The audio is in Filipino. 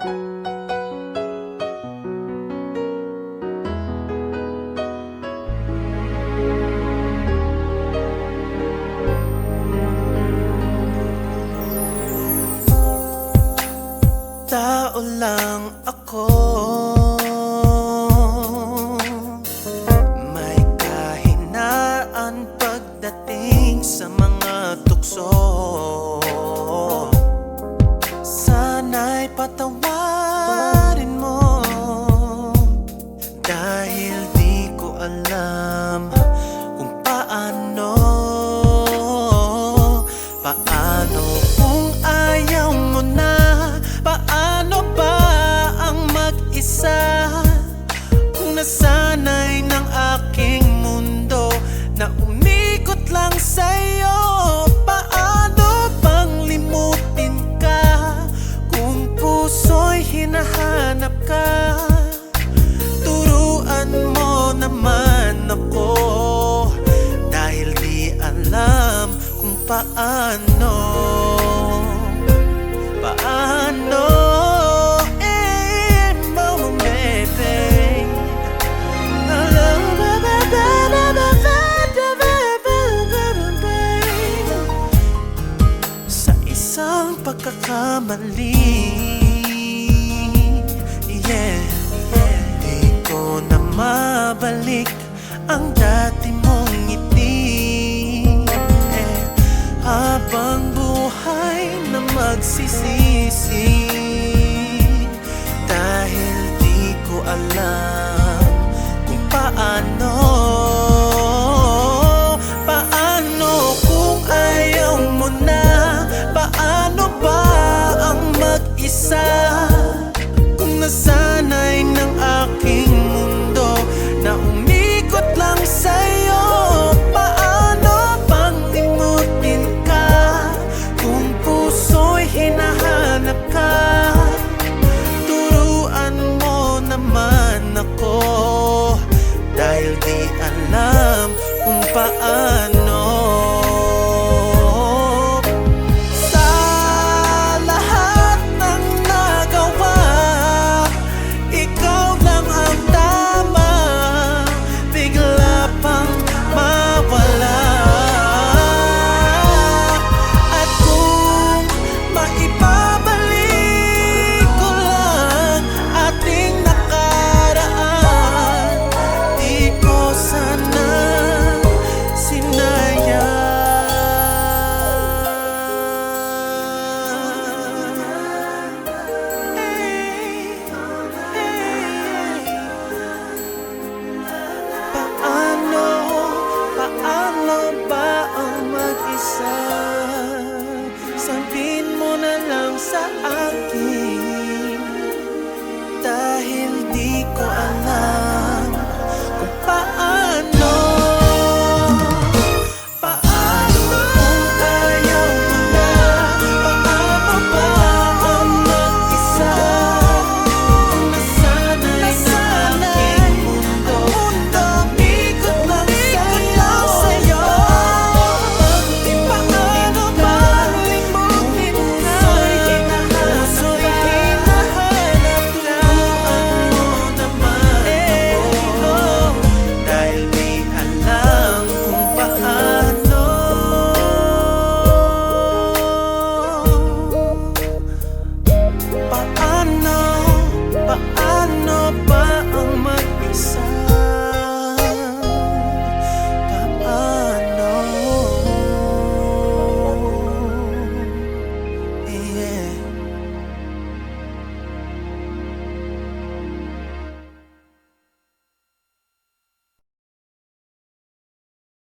Tao lang ako, may kahinaan pagdating sa mga tukso. Sana'y patawarin mo, dahil di ko alam kung paano. Paano kung ayaw mo na? Paano ba ang mag-isa kung nasanay ng aking mundo na umikot lang sa'yo? Paano bang limutin ka kung puso'y hinahanap ka? Turuan mo naman ako, dahil di alam kung paano. Paano, mo baby? Sa isang pagkakamali, yeah, di ko na mabalik ang dati mong ngiti. Habang buhay na magsisisi, dahil di ko alam kung paano. Paano kung ayaw mo na? Paano ba ang mag-isa kung nasanay ng aking mundo na umikot lang sa'yo? Paano bang limutin ka kung puso'y hinahanap ka? Turuan mo naman ako, dahil di alam kung paano. Sa lahat ng nagawa, ikaw lang ang tama, bigla pang mawala. At kung maibabalik ko lang ating nakaraan, di ko sana sinayang. Paano, paano ba ang mag-isa? Sabihin mo na lang sa akin, dahil di ko